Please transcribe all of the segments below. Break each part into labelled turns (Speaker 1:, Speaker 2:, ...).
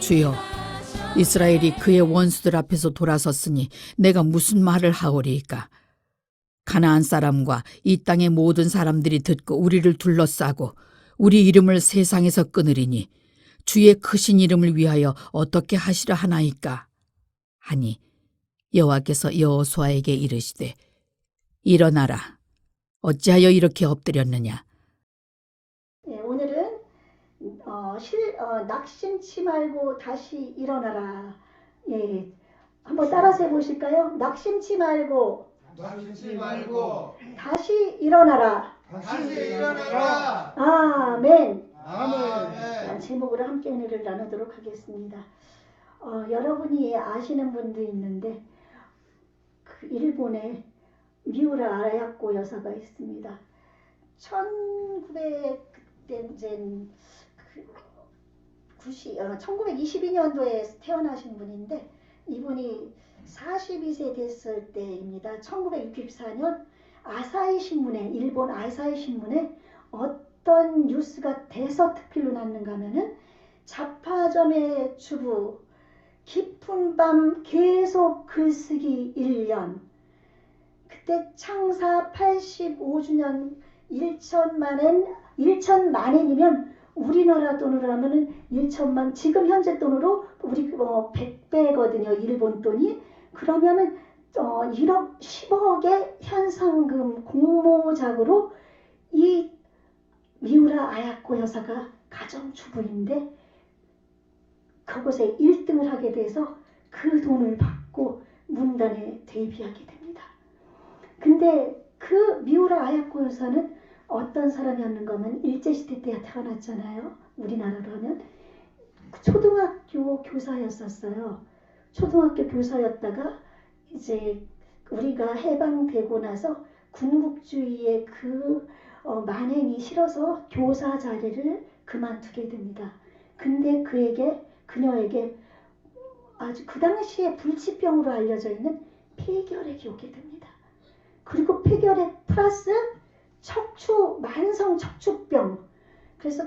Speaker 1: 주여, 이스라엘이 그의 원수들 앞에서 돌아섰으니 내가 무슨 말을 하오리이까? 가나안 사람과 이 땅의 모든 사람들이 듣고 우리를 둘러싸고 우리 이름을 세상에서 끊으리니 주의 크신 이름을 위하여 어떻게 하시려 하나이까? 하니 여호와께서 여호수아에게 이르시되 일어나라. 어찌하여 이렇게 엎드렸느냐?
Speaker 2: 네, 오늘은 낙심치 말고 다시 일어나라. 예, 한번 따라서 해보실까요? 낙심치 말고 다시 일어나라. 아멘. 라는 제목으로 함께 은혜를 나누도록 하겠습니다. 여러분이 아시는 분도 있는데 그 일본에 미우라 아야코 여사가 있습니다. 1922년도에 태어나신 분인데 이분이 42세 됐을 때입니다. 1964년 아사히 신문에, 일본 아사히 신문에 어떤 뉴스가 대서특필로 났는가 하면은 잡화점의 주부, 깊은 밤 계속 글쓰기 1년. 그때 창사 85주년 1천만엔이면 우리나라 돈으로 하면은 1천만, 지금 현재 돈으로 우리 100배거든요. 일본 돈이. 그러면은 1억 10억의 현상금 공모작으로 이 미우라 아야코 여사가 가정주부인데 그곳에 1등을 하게 돼서 그 돈을 받고 문단에 데뷔하게 됩니다. 근데 그 미우라 아야코 여사는 어떤 사람이었는가 하면 일제시대 때 태어났잖아요. 우리나라로 하면 초등학교 교사였었어요. 초등학교 교사였다가 이제 우리가 해방되고 나서 군국주의의 그 만행이 싫어서 교사 자리를 그만두게 됩니다. 근데 그녀에게 아주 그 당시에 불치병으로 알려져 있는 폐결핵이 오게 됩니다. 그리고 폐결핵 플러스 만성 척추병. 그래서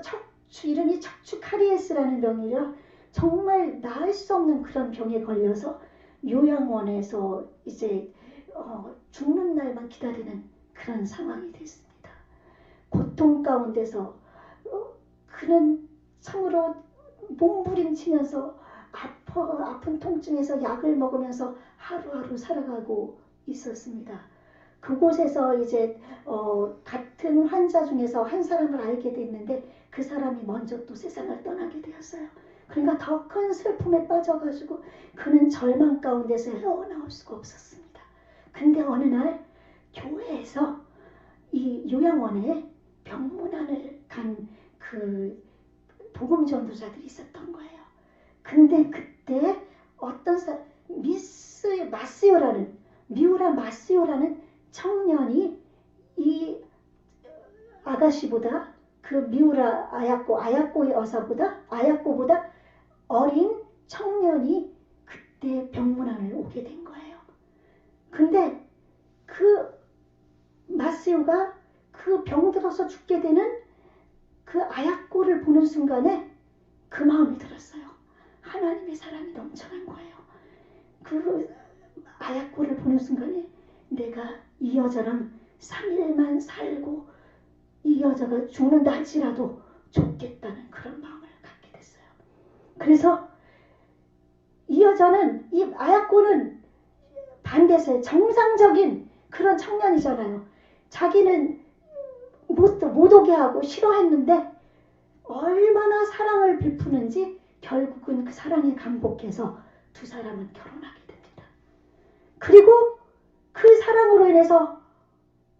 Speaker 2: 이름이 척추 카리에스라는 병이라 정말 나을 수 없는 그런 병에 걸려서 요양원에서 이제 죽는 날만 기다리는 그런 상황이 됐습니다. 고통 가운데서 그는 참으로 몸부림치면서 아픈 통증에서 약을 먹으면서 하루하루 살아가고 있었습니다. 그곳에서 이제 같은 환자 중에서 한 사람을 알게 됐는데 그 사람이 먼저 또 세상을 떠나게 되었어요. 그러니까 더 큰 슬픔에 빠져가지고 그는 절망 가운데서 헤어나올 수가 없었습니다. 근데 어느 날 교회에서 이 요양원에 병문안을 간 그 복음 전도자들이 있었던 거예요. 근데 그때 어떤 미우라 마스요라는 청년이 이 아가씨보다 그 미우라 아야코 여사보다 어린 청년이 그때 병문안을 오게 된 거예요. 근데 그 마스요가 그 병들어서 죽게 되는 그 아야코를 보는 순간에 그 마음이 들었어요. 하나님의 사랑이 넘쳐난 거예요. 그 아야코를 보는 순간에 내가 이 여자랑 3일만 살고 이 여자가 죽는다 할지라도 좋겠다는 그런 마음을 갖게 됐어요. 그래서 이 아야코는 반대세 정상적인 그런 청년이잖아요. 자기는 못 오게 하고 싫어했는데 얼마나 사랑을 베푸는지 결국은 그 사랑에 감복해서 두 사람은 결혼하게 됩니다. 그리고 그 사랑으로 인해서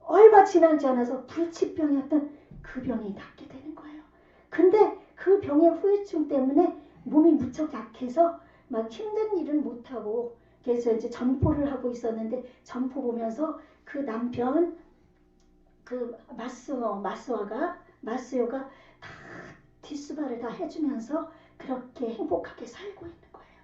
Speaker 2: 얼마 지나지 않아서 불치병이었던 그 병이 낫게 되는 거예요. 근데 그 병의 후유증 때문에 몸이 무척 약해서 막 힘든 일은 못하고 그래서 이제 점포를 하고 있었는데 점포 보면서 그 남편 그 마스요가 다 뒷수발을 다 해주면서 그렇게 행복하게 살고 있는 거예요.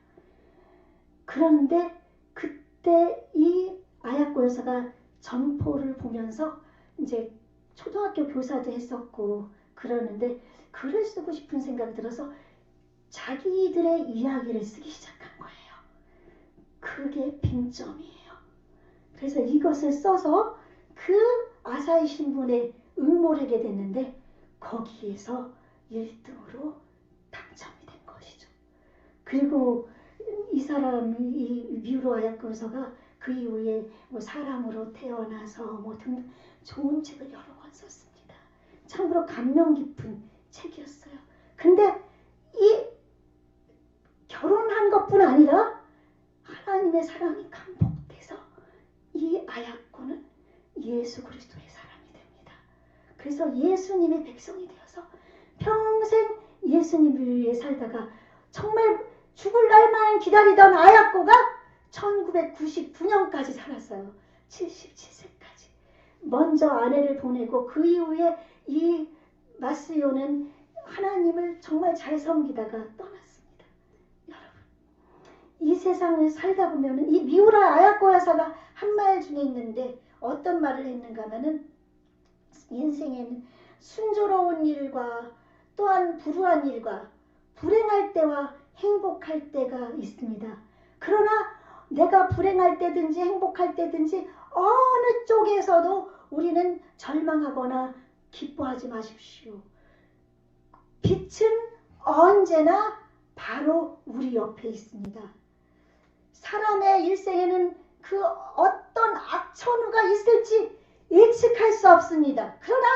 Speaker 2: 그런데 그때 이 아야코 여사가 점포를 보면서 이제 초등학교 교사도 했었고 그러는데 글을 쓰고 싶은 생각이 들어서 자기들의 이야기를 쓰기 시작한 거예요. 그게 빈점이에요. 그래서 이것을 써서 그 아사히 신분에 응모하게 됐는데 거기에서 1등으로 당첨이 된 것이죠. 그리고 이 사람이 이 미우로 아야코서가 그 이후에 뭐 사람으로 태어나서 뭐 등 좋은 책을 여러 권 썼습니다. 참으로 감명 깊은 책이었어요. 근데 이 결혼한 것뿐 아니라 하나님의 사랑이 감복돼서 이 아야코는 예수 그리스도의 사람이 됩니다. 그래서 예수님의 백성이 되어서 평생 예수님을 위해 살다가 정말 죽을 날만 기다리던 아야코가 1999년까지 살았어요. 77세까지. 먼저 아내를 보내고 그 이후에 이 마스요는 하나님을 정말 잘 섬기다가 떠났습니다. 여러분, 이 세상을 살다 보면 이 미우라 아야코 여사가 한 말 중에 있는데 어떤 말을 했는가 하면은 인생에는 순조로운 일과 또한 불우한 일과 불행할 때와 행복할 때가 있습니다. 그러나 내가 불행할 때든지 행복할 때든지 어느 쪽에서도 우리는 절망하거나 기뻐하지 마십시오. 빛은 언제나 바로 우리 옆에 있습니다. 사람의 일생에는 그 어떤 악천후가 있을지 예측할 수 없습니다. 그러나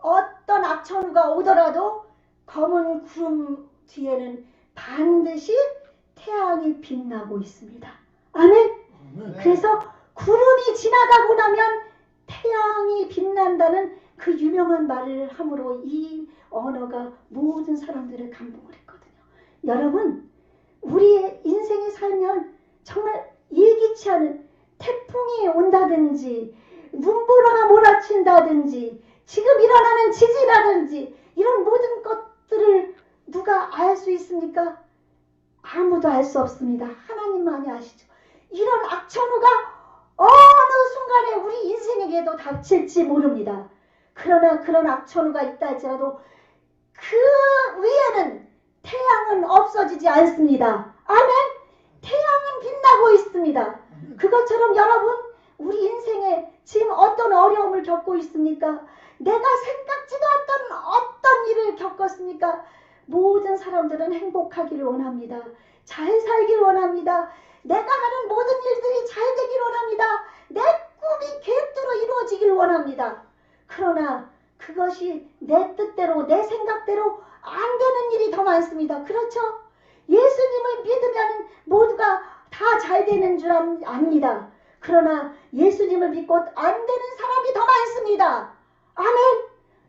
Speaker 2: 어떤 악천후가 오더라도 검은 구름 뒤에는 반드시 태양이 빛나고 있습니다. 아멘. 그래서 구름이 지나가고 나면 태양이 빛난다는 그 유명한 말을 함으로 이 언어가 모든 사람들을 감동을 했거든요. 여러분, 우리의 인생에 살면 정말 예기치 않은 태풍이 온다든지 눈보라가 몰아친다든지 지금 일어나는 지진이라든지 이런 모든 것들을 누가 알 수 있습니까? 아무도 알 수 없습니다. 하나님만이 아시죠. 이런 악천후가 어느 순간에 우리 인생에게도 닥칠지 모릅니다. 그러나 그런 악천후가 있다 할지라도 그 위에는 태양은 없어지지 않습니다. 아멘. 태양은 빛나고 있습니다. 그것처럼 여러분, 우리 인생에 지금 어떤 어려움을 겪고 있습니까? 내가 생각지도 않던 어떤 일을 겪었습니까? 모든 사람들은 행복하기를 원합니다. 잘 살길 원합니다. 내가 하는 모든 일들이 잘 되길 원합니다. 내 꿈이 계획대로 이루어지길 원합니다. 그러나 그것이 내 뜻대로 내 생각대로 안 되는 일이 더 많습니다. 그렇죠? 예수님을 믿으면 모두가 다 잘 되는 줄 압니다. 그러나 예수님을 믿고 안 되는 사람이 더 많습니다. 아멘.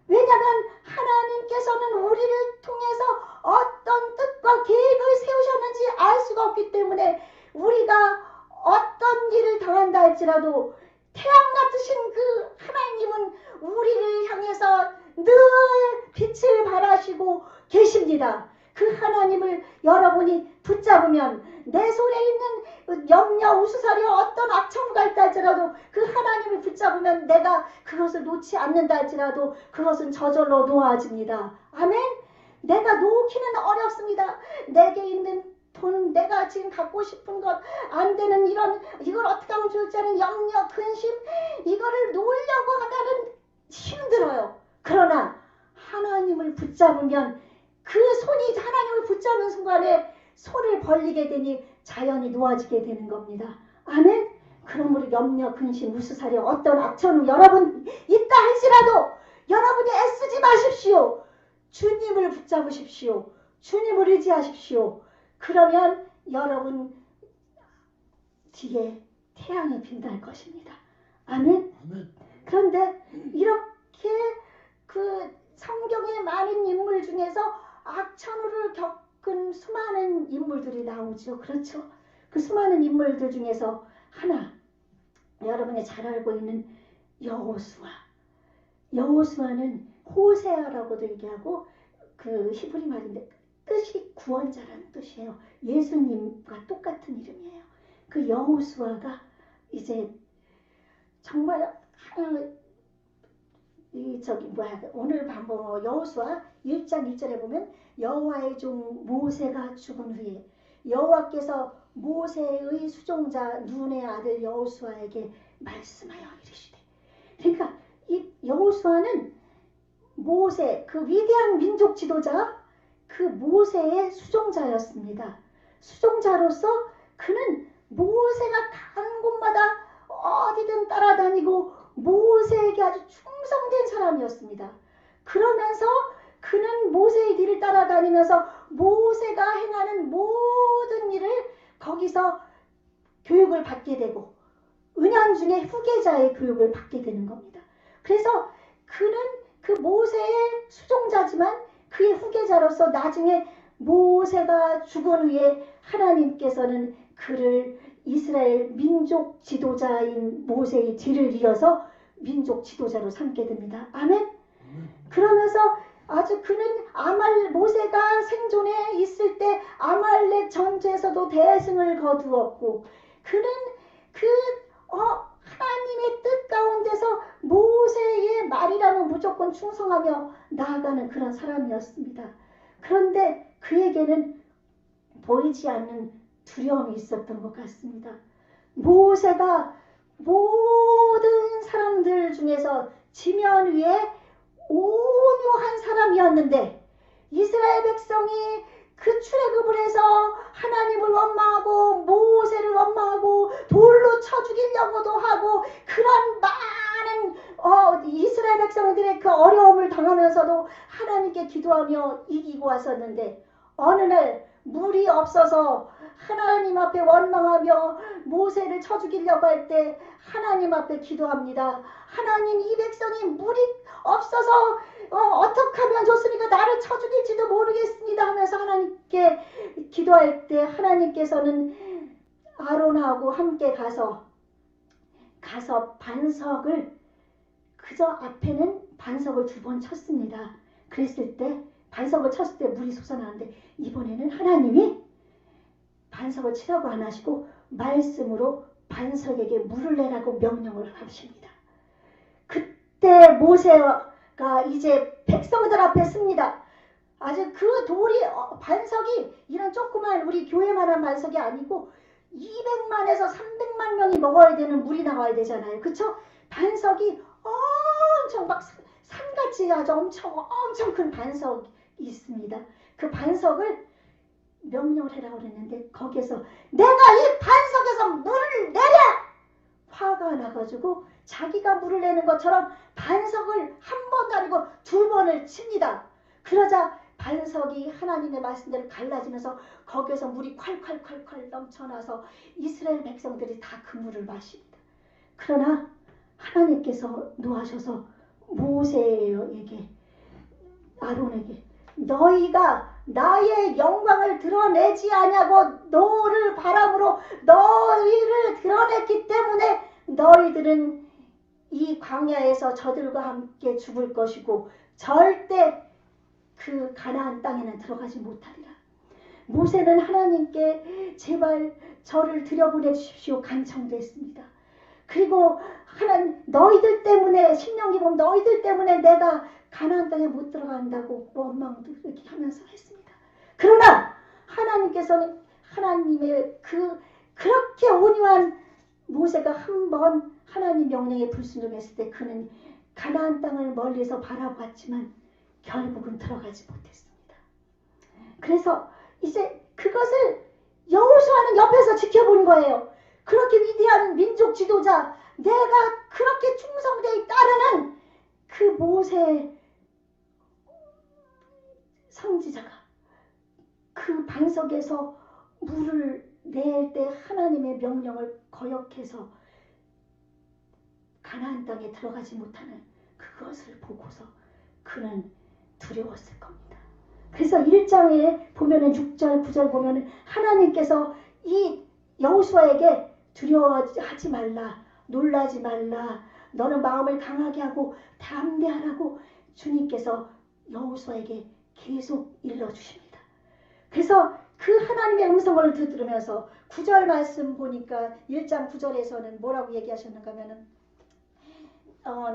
Speaker 2: 왜냐하면 하나님께서는 우리를 통해서 어떤 뜻과 계획을 세우셨는지 알 수가 없기 때문에 우리가 어떤 일을 당한다 할지라도 태양 같으신 그 하나님은 우리를 향해서 늘 빛을 발하시고 계십니다. 그 하나님을 여러분이 붙잡으면 내 손에 있는 염려, 우수사려 어떤 악천후가 있다 할지라도 그 하나님을 붙잡으면 내가 그것을 놓지 않는다 할지라도 그것은 저절로 놓아집니다. 아멘. 내가 놓기는 어렵습니다. 내게 있는 돈, 내가 지금 갖고 싶은 것, 안 되는 이걸 어떻게 하면 좋을지 하는 염려, 근심, 이거를 놓으려고 하면은 힘들어요. 그러나 하나님을 붙잡으면 그 손이 하나님을 붙잡는 순간에 손을 벌리게 되니 자연히 놓아지게 되는 겁니다. 아멘. 그러므로 염려, 근심, 무수사려 어떤 악천후 여러분 있다 할지라도 여러분이 애쓰지 마십시오. 주님을 붙잡으십시오. 주님을 의지하십시오. 그러면 여러분 뒤에 태양이 빛날 것입니다. 아멘. 그런데 이렇게 그 성경의 많은 인물 중에서 악천후를 겪은 수많은 인물들이 나오죠. 그렇죠? 그 수많은 인물들 중에서 하나, 여러분이 잘 알고 있는 여호수아. 여호수아는 호세아라고도 얘기하고 그 히브리 말인데 뜻이 구원자라는 뜻이에요. 예수님과 똑같은 이름이에요. 그 여호수아가 이제 정말 오늘 여호수아 1장 1절에 보면 여호와의 종 모세가 죽은 후에 여호와께서 모세의 수종자 눈의 아들 여호수아에게 말씀하여 이르시되. 그러니까 이 여호수아는 모세, 그 위대한 민족 지도자, 그 모세의 수종자였습니다. 수종자로서 그는 모세가 가는 곳마다 어디든 따라다니고 모세에게 아주 충성된 사람이었습니다. 그러면서 그는 모세의 뒤를 따라다니면서 모세가 행하는 모든 일을 거기서 교육을 받게 되고 은연중에 후계자의 교육을 받게 되는 겁니다. 그래서 그는 그 모세의 수종자지만 그의 후계자로서 나중에 모세가 죽은 후에 하나님께서는 그를 이스라엘 민족 지도자인 모세의 뒤를 이어서 민족 지도자로 삼게 됩니다. 아멘. 그러면서 아주 그는 모세가 생존에 있을 때 아말렉 전투에서도 대승을 거두었고 그는 하나님의 뜻 가운데서 모세의 말이라면 무조건 충성하며 나아가는 그런 사람이었습니다. 그런데 그에게는 보이지 않는 두려움이 있었던 것 같습니다. 모세가 모든 사람들 중에서 지면 위에 온유한 사람이었는데 이스라엘 백성이 그 출애굽을 해서 하나님을 원망하고 모세를 원망하고 돌로 쳐 죽이려고도 하고 그런 많은 이스라엘 백성들의 그 어려움을 당하면서도 하나님께 기도하며 이기고 왔었는데 어느 날 물이 없어서 하나님 앞에 원망하며 모세를 쳐 죽이려고 할 때 하나님 앞에 기도합니다. 하나님, 이 백성이 물이 없어서 어떻게 하면 좋습니까? 나를 쳐 죽일지도 모르겠습니다 하면서 하나님께 기도할 때 하나님께서는 아론하고 함께 가서 반석을 그저 앞에는 반석을 2번 쳤습니다. 그랬을 때 반석을 쳤을 때 물이 솟아나는데 이번에는 하나님이 반석을 치라고 안 하시고 말씀으로 반석에게 물을 내라고 명령을 하십니다. 그때 모세가 이제 백성들 앞에 섭니다. 아주 그 돌이 반석이 이런 조그만 우리 교회만한 반석이 아니고 200만에서 300만 명이 먹어야 되는 물이 나와야 되잖아요. 그쵸? 반석이 엄청 막 산같이 아주 엄청 큰 반석이 있습니다. 그 반석을 명령을 해라고 그랬는데 거기에서 내가 이 반석에서 물을 내려! 화가 나가지고 자기가 물을 내는 것처럼 반석을 한 번도 아니고 2번을 칩니다. 그러자 반석이 하나님의 말씀대로 갈라지면서 거기에서 물이 콸콸콸콸 넘쳐나서 이스라엘 백성들이 다 그 물을 마십니다. 그러나 하나님께서 노하셔서 모세에게 아론에게 너희가 나의 영광을 드러내지 아니하고 너를 바람으로 너희를 드러냈기 때문에 너희들은 이 광야에서 저들과 함께 죽을 것이고 절대 그 가나안 땅에는 들어가지 못하리라. 모세는 하나님께 제발 저를 들여보내 주십시오 간청됐습니다. 그리고 하나님 너희들 때문에 신명기 보면 너희들 때문에 내가 가나안 땅에 못 들어간다고 원망도 이렇게 하면서 했습니다. 그러나 하나님께서는 하나님의 그렇게 온유한 모세가 한 번 하나님 명령에 불순종했을 때 그는 가나안 땅을 멀리서 바라봤지만 결국은 들어가지 못했습니다. 그래서 이제 그것을 여호수아는 옆에서 지켜본 거예요. 그렇게 위대한 민족 지도자, 내가 그렇게 충성되이 따르는 그 모세 선지자가 그 반석에서 물을 낼 때 하나님의 명령을 거역해서 가나안 땅에 들어가지 못하는 그것을 보고서 그는 두려웠을 겁니다. 그래서 1장에 보면은 6절 9절 보면은 하나님께서 이 여호수아에게 두려워하지 말라, 놀라지 말라, 너는 마음을 강하게 하고 담대하라고 주님께서 여호수아에게 계속 일러주십니다. 그래서 그 하나님의 음성을 들으면서 9절 말씀 보니까 1장 9절에서는 뭐라고 얘기하셨는가 하면은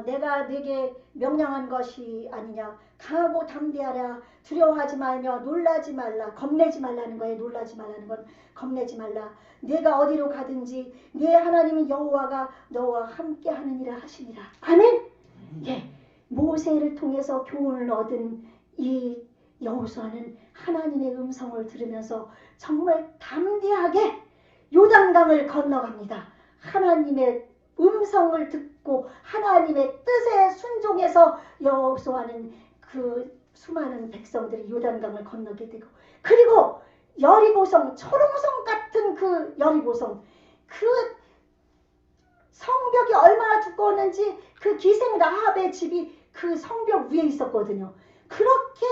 Speaker 2: 내가 네게 명령한 것이 아니냐. 강하고 담대하라. 두려워하지 말며 놀라지 말라. 겁내지 말라는 거예요. 놀라지 말라는 건 겁내지 말라. 네가 어디로 가든지 네 하나님은 여호와가 너와 함께 하느니라 하시니라. 아멘. 예, 모세를 통해서 교훈을 얻은 이 여호수아는 하나님의 음성을 들으면서 정말 담대하게 요단강을 건너갑니다. 하나님의 음성을 듣고 하나님의 뜻에 순종해서 여호수아는 그 수많은 백성들이 요단강을 건너게 되고, 그리고 여리고성, 초롱성 같은 그 여리고성, 그 성벽이 얼마나 두꺼웠는지 그 기생 라합의 집이 그 성벽 위에 있었거든요. 그렇게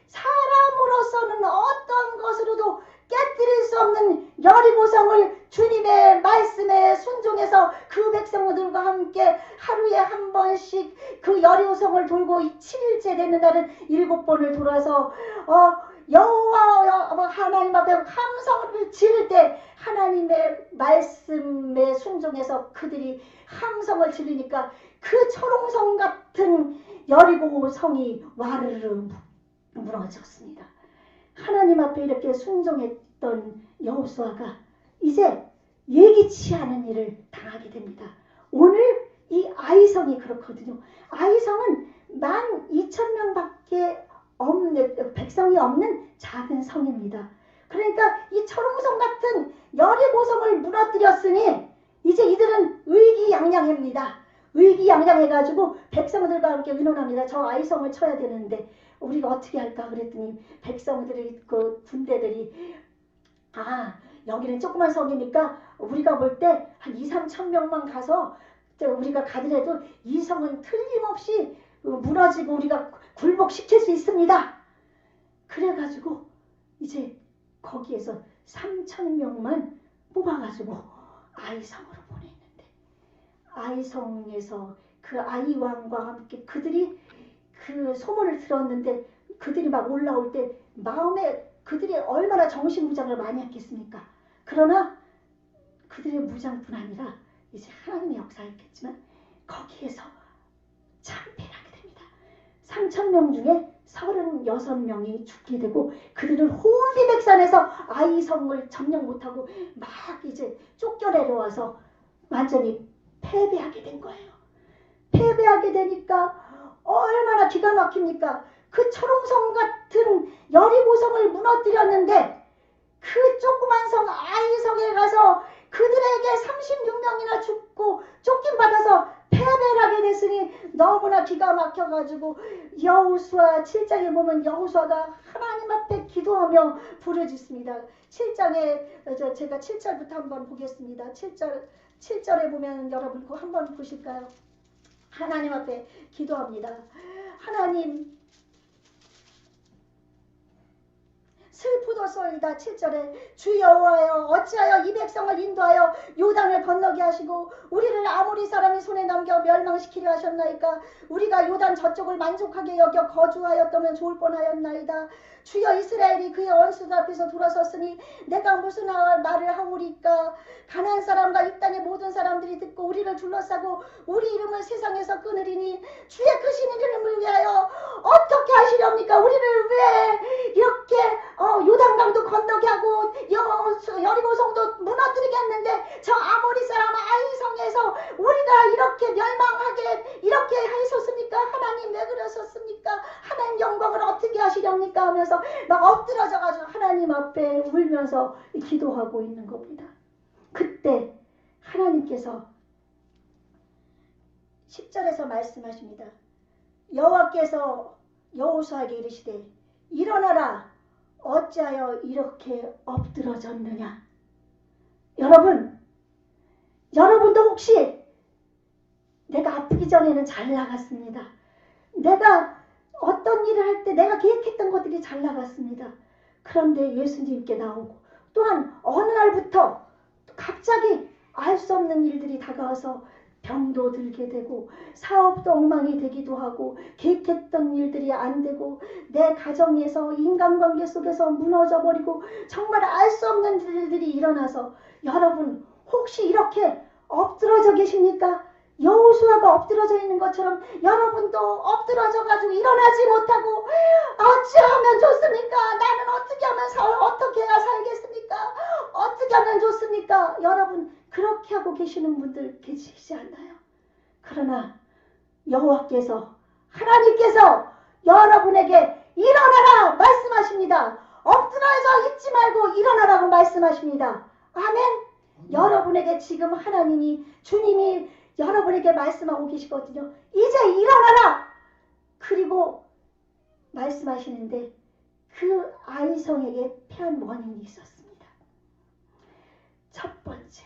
Speaker 2: 사람으로서는 어떤 것으로도 깨뜨릴 수 없는 여리고성을 주님의 말씀에 순종해서 그 백성들과 함께 하루에 한 번씩 그 여리고성을 돌고 7일째 되는 날은 7번을 돌아서 여호와 하나님 앞에 함성을 지를 때 하나님의 말씀에 순종해서 그들이 함성을 지르니까 그 초롱성 같은 여리고성이 와르르 무너졌습니다. 하나님 앞에 이렇게 순종했던 여호수아가 이제 예기치 않은 일을 당하게 됩니다. 오늘 이 아이성이 그렇거든요. 아이성은 12,000명밖에 없는, 백성이 없는 작은 성입니다. 그러니까 이 초롱성 같은 여리고성을 무너뜨렸으니 이제 이들은 의기양양합니다. 의기양양해가지고 백성들과 함께 의논합니다. 저 아이성을 쳐야 되는데 우리가 어떻게 할까 그랬더니 백성들이 그 군대들이 여기는 조그만 성이니까 우리가 볼 때 한 2-3천 명만 가서 우리가 가더라도 이 성은 틀림없이 무너지고 우리가 굴복시킬 수 있습니다. 그래가지고 이제 거기에서 3,000명만 뽑아가지고 아이성으로 보냈는데, 아이성에서 그 아이왕과 함께 그들이 그 소문을 들었는데 그들이 막 올라올 때 마음에 그들이 얼마나 정신무장을 많이 했겠습니까? 그러나 그들의 무장뿐 아니라 이제 하나님의 역사였겠지만 거기에서 참패하게 됩니다. 3,000명 중에 36명이 죽게 되고 그들은 혼비백산에서 아이성을 점령 못하고 막 이제 쫓겨내려와서 완전히 패배하게 된 거예요. 패배하게 되니까 얼마나 기가 막힙니까? 그 초롱성 같은 여리고성을 무너뜨렸는데 그 조그만 성 아이성에 가서 그들에게 36명이나 죽고 쫓김받아서 패배를 하게 됐으니 너무나 기가 막혀가지고 여호수아 7장에 보면 여호수아가 하나님 앞에 기도하며 부르짖습니다. 7장에 제가 7절부터 한번 보겠습니다. 7절에 보면 여러분 그거 한번 보실까요? 하나님 앞에 기도합니다. 하나님, 슬프도소이다. 7절에 주 여호와여 어찌하여 이 백성을 인도하여 요단을 건너게 하시고 우리를 아모리 사람의 손에 넘겨 멸망시키려 하셨나이까. 우리가 요단 저쪽을 만족하게 여겨 거주하였다면 좋을 뻔하였나이다. 주여 이스라엘이 그의 원수들 앞에서 돌아섰으니 내가 무슨 말을 하오리까. 가나안 사람과 이 땅의 모든 사람들이 듣고 우리를 둘러싸고 우리 이름을 세상에서 끊으리니 주의 크신 이름을 위하여 어떻게 하시렵니까. 우리를 왜 이렇게 요단강도 건너게 하고 여리고성도 무너뜨리게 했는데 저 아모리 사람 아이성에서 우리가 이렇게 멸망하게 이렇게 하셨습니까. 하나님 왜 그러셨습니까. 하나님 영광을 어떻게 하시렵니까 하면서 막 엎드러져가지고 하나님 앞에 울면서 기도하고 있는 겁니다. 그때 하나님께서 10절에서 말씀하십니다. 여호와께서 여호수아에게 이르시되 일어나라. 어찌하여 이렇게 엎드러졌느냐. 여러분도 혹시 내가 아프기 전에는 잘 나갔습니다. 내가 어떤 일을 할 때 내가 계획했던 것들이 잘 나갔습니다. 그런데 예수님께 나오고 또한 어느 날부터 갑자기 알 수 없는 일들이 다가와서 병도 들게 되고 사업도 엉망이 되기도 하고 계획했던 일들이 안 되고 내 가정에서 인간관계 속에서 무너져 버리고 정말 알 수 없는 일들이 일어나서 여러분 혹시 이렇게 엎드러져 계십니까? 여호수아가 모두가 엎드러져 있는 것처럼 여러분도 엎드러져가지고 일어나지 못하고 어찌하면 좋습니까? 나는 어떻게 하면 어떻게 해야 살겠습니까? 어떻게 하면 좋습니까? 여러분 그렇게 하고 계시는 분들 계시지 않나요? 그러나 여호와께서 하나님께서 여러분에게 일어나라 말씀하십니다. 엎드려서 있지 말고 일어나라고 말씀하십니다. 아멘. 여러분에게 지금 하나님이 주님이 여러분에게 말씀하고 계시거든요. 이제 일어나라. 그리고 말씀하시는데 그 아이성에게 패한 원인이 있었습니다. 첫 번째,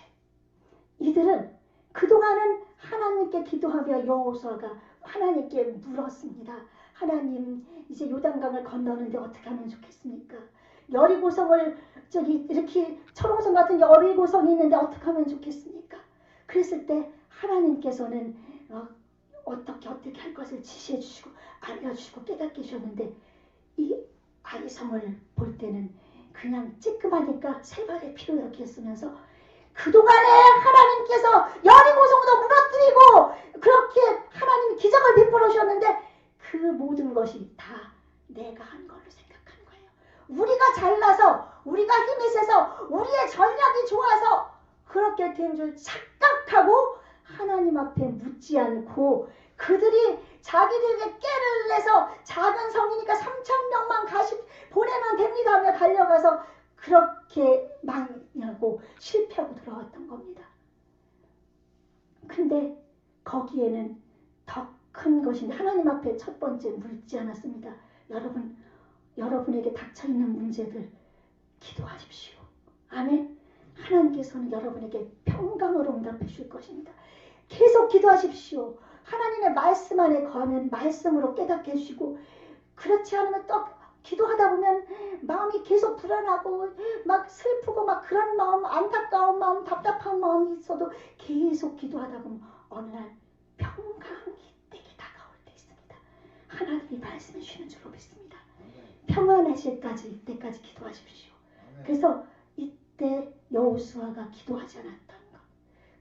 Speaker 2: 이들은 그동안은 하나님께 기도하며 여호수아가 하나님께 물었습니다. 하나님, 이제 요단강을 건너는데 어떻게 하면 좋겠습니까? 여리고성을 이렇게 철옹성 같은 여리고성이 있는데 어떻게 하면 좋겠습니까? 그랬을 때 하나님께서는 어떻게 할 것을 지시해 주시고 알려주시고 깨닫게 해주셨는데 이 아이성을 볼 때는 그냥 찌끄마니까 세 발의 피로 이렇게 쓰면서 그동안에 하나님께서 여리고성도 무너뜨리고 그렇게 하나님이 기적을 베풀어 주셨는데 그 모든 것이 다 내가 한 걸로 생각한 거예요. 우리가 잘나서 우리가 힘이 세서 우리의 전략이 좋아서 그렇게 된 줄 착각하고 하나님 앞에 묻지 않고 그들이 자기들에게 깨를 내서 작은 성이니까 3,000명만 보내면 됩니다 하며 달려가서 그렇게 망하고 실패하고 돌아왔던 겁니다. 근데 거기에는 더 큰 것인데 하나님 앞에 첫 번째 묻지 않았습니다. 여러분에게 닥쳐있는 문제들 기도하십시오. 아멘. 하나님께서는 여러분에게 평강으로 응답해 주실 것입니다. 계속 기도하십시오. 하나님의 말씀 안에 거하면 말씀으로 깨닫게 해주시고 그렇지 않으면 또 기도하다 보면 마음이 계속 불안하고 막 슬프고 막 그런 마음, 안타까운 마음, 답답한 마음이 있어도 계속 기도하다 보면 어느 날 평강이 내게 다가올 때 있습니다. 하나님이 말씀해 주시는 줄로 믿습니다. 평안하실 때까지 기도하십시오. 그래서 이때 여호수아가 기도하지 않았던 것.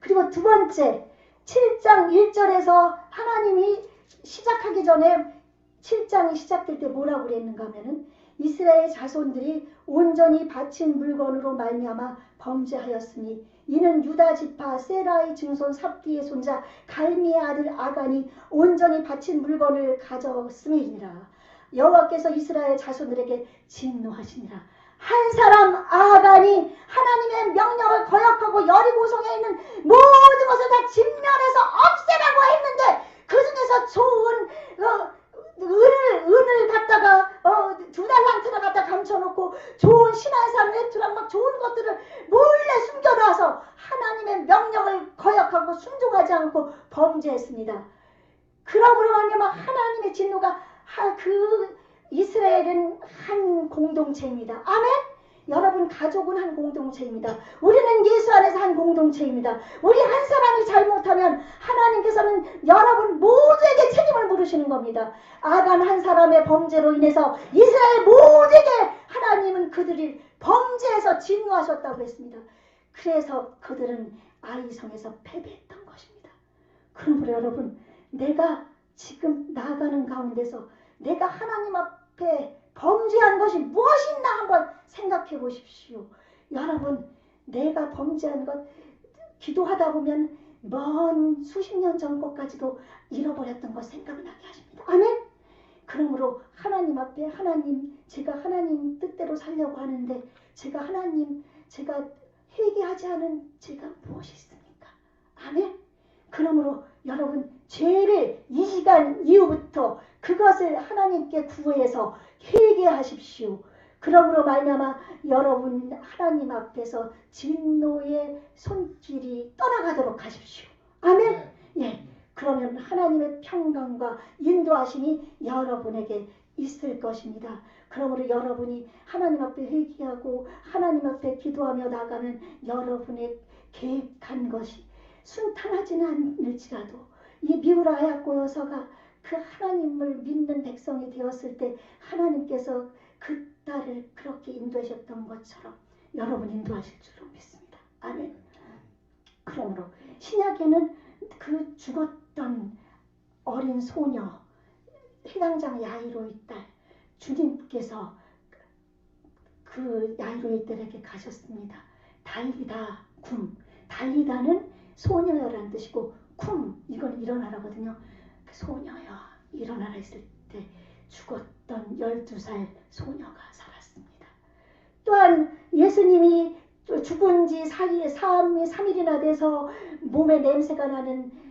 Speaker 2: 그리고 두 번째 7장 1절에서 하나님이 시작하기 전에 7장이 시작될 때 뭐라고 그랬는가 하면은 이스라엘 자손들이 온전히 바친 물건으로 말미암아 범죄하였으니 이는 유다 지파 세라의 증손 삽디의 손자 갈미의 아들 아간이 온전히 바친 물건을 가져왔음이니라. 여호와께서 이스라엘 자손들에게 진노하시니라. 한 사람 아간이 하나님의 명령을 거역하고 여리고성에 있는 모든 것을 다 진멸해서 없애라고 했는데 그 중에서 좋은 은을 갖다가 2달란트를 갖다 감춰놓고 좋은 신한산 외투랑 막 좋은 것들을 몰래 숨겨놔서 하나님의 명령을 거역하고 순종하지 않고 범죄했습니다. 그러므로 말미암아 하나님의 진노가 그 이스라엘은 한 공동체입니다. 아멘. 여러분 가족은 한 공동체입니다. 우리는 예수 안에서 한 공동체입니다. 우리 한 사람이 잘못하면 하나님께서는 여러분 모두에게 책임을 물으시는 겁니다. 아간 한 사람의 범죄로 인해서 이스라엘 모두에게 하나님은 그들이 범죄해서 진노하셨다고 했습니다. 그래서 그들은 아이성에서 패배했던 것입니다. 그러므로 여러분 내가 지금 나아가는 가운데서 내가 하나님 앞에 범죄한 것이 무엇인가 한번 생각해 보십시오. 여러분 내가 범죄한 것 기도하다 보면 먼 수십 년 전 것까지도 잃어버렸던 것 생각나게 하십니다. 아멘. 그러므로 하나님 앞에 제가 하나님 뜻대로 살려고 하는데 제가 회개하지 않은 제가 무엇이 있습니까? 아멘. 그러므로 여러분 죄를 이 시간 이후부터 그것을 하나님께 구해서 회개하십시오. 그러므로 말미암아 여러분 하나님 앞에서 진노의 손길이 떠나가도록 하십시오. 아멘. 예. 그러면 하나님의 평강과 인도하심이 여러분에게 있을 것입니다. 그러므로 여러분이 하나님 앞에 회개하고 하나님 앞에 기도하며 나가면 여러분의 계획한 것이 순탄하지는 않을지라도 이 미우라야 여서가 그 하나님을 믿는 백성이 되었을 때 하나님께서 그 딸을 그렇게 인도하셨던 것처럼 여러분 인도하실 줄로 믿습니다. 아멘. 그러므로 신약에는 그 어떤 어린 소녀, 해당장 야이로의 딸, 주님께서 그 야이로의 딸에게 가셨습니다. 달리다 굼, 달리다는 소녀여라는 뜻이고 굼 이건 일어나라거든요. 그 소녀여 일어나라 했을 때 죽었던 12살 소녀가 살았습니다. 또한 예수님이 죽은 지 3일이나 돼서 몸에 냄새가 나는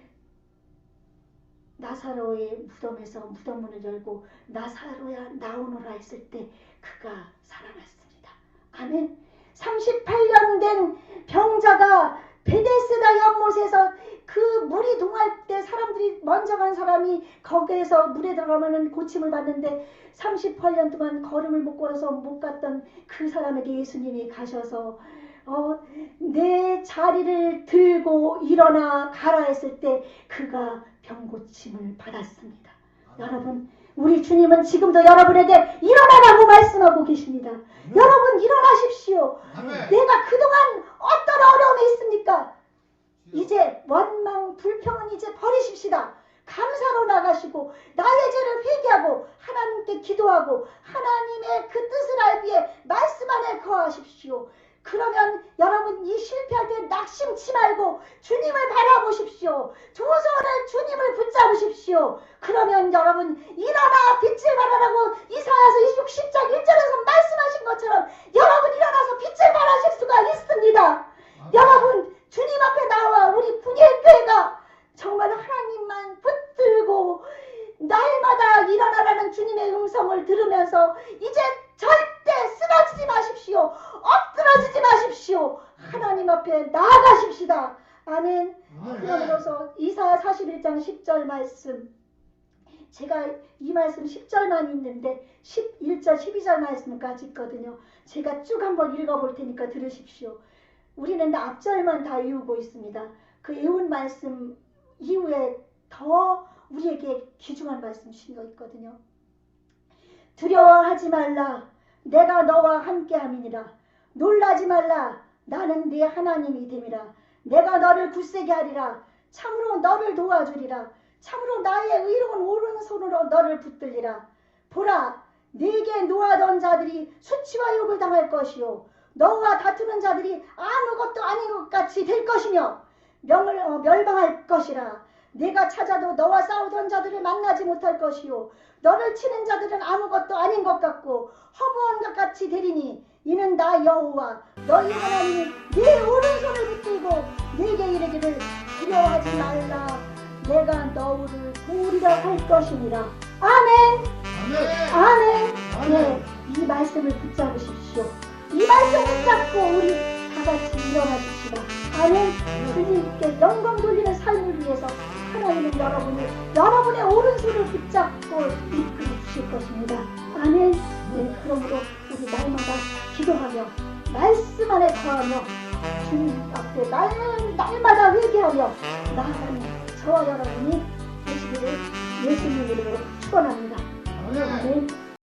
Speaker 2: 나사로의 무덤에서 무덤문을 열고 나사로야 나오너라 했을 때 그가 살아났습니다. 아멘. 38년 된 병자가 베데스다 연못에서 그 물이 동할 때 사람들이 먼저 간 사람이 거기에서 물에 들어가면 고침을 받는데 38년 동안 걸음을 못 걸어서 못 갔던 그 사람에게 예수님이 가셔서 내 자리를 들고 일어나 가라 했을 때 그가 병고침을 받았습니다. 여러분 우리 주님은 지금도 여러분에게 일어나라고 말씀하고 계십니다. 여러분 일어나십시오. 내가 그동안 어떤 어려움이 있습니까? 이제 원망 불평은 이제 버리십시다. 감사로 나가시고 나의 죄를 회개하고 하나님께 기도하고 하나님의 그 뜻을 알기 위해 말씀 안에 거하십시오. 그러면 여러분 이 실패할 때 낙심치 말고 주님을 바라보십시오. 조선을 주님을 붙잡으십시오. 그러면 여러분 일어나 빛을 발하라고 이사야서 60장 1절에서 말씀하신 것처럼 여러분 일어나서 빛을 발하실 수가 있습니다. 여러분 주님 앞에 나와 우리 분일교회가 정말 하나님만 붙들고 날마다 일어나라는 주님의 음성을 들으면서 이제 절대 쓰러지지 마십시오. 엎드러지지 마십시오. 하나님 앞에 나아가십시다. 아멘. 그러면서 이사야 41장 10절 말씀, 제가 이 말씀 10절만 있는데 11절 12절 말씀까지 있거든요. 제가 쭉 한번 읽어볼 테니까 들으십시오. 우리는 앞절만 다 외우고 있습니다. 그 외운 말씀 이후에 더 우리에게 귀중한 말씀 주신 거 있거든요. 두려워하지 말라. 내가 너와 함께함이니라. 놀라지 말라. 나는 네 하나님이 됨이라. 내가 너를 굳세게 하리라. 참으로 너를 도와주리라. 참으로 나의 의로운 오른손으로 너를 붙들리라. 보라, 네게 노하던 자들이 수치와 욕을 당할 것이요 너와 다투는 자들이 아무것도 아닌 것 같이 될 것이며 멸망할 것이라. 내가 찾아도 너와 싸우던 자들을 만나지 못할 것이요 너를 치는 자들은 아무것도 아닌 것 같고 허무한 것 같이 되리니 이는 나 여호와 너희 하나님이 네 오른손을 붙들고 네게 이르기를 두려워하지 말라. 내가 너를 도우리라 할 것이니라. 아멘. 아멘. 네, 이 말씀을 붙잡으십시오. 이 말씀 붙잡고 우리 다같이 일어나 줍시다. 아멘. 주님께 영광 돌리는 삶을 위해서 하나님은 여러분의 오른손을 붙잡고 이끌어 주실 것입니다. 아멘. 네, 그러므로 우리 날마다 기도하며 말씀 안에 거하며 주님 앞에 날마다 회개하며 나아가는 저와 여러분이 되시기를 예수님 이름으로 축원합니다. 아멘.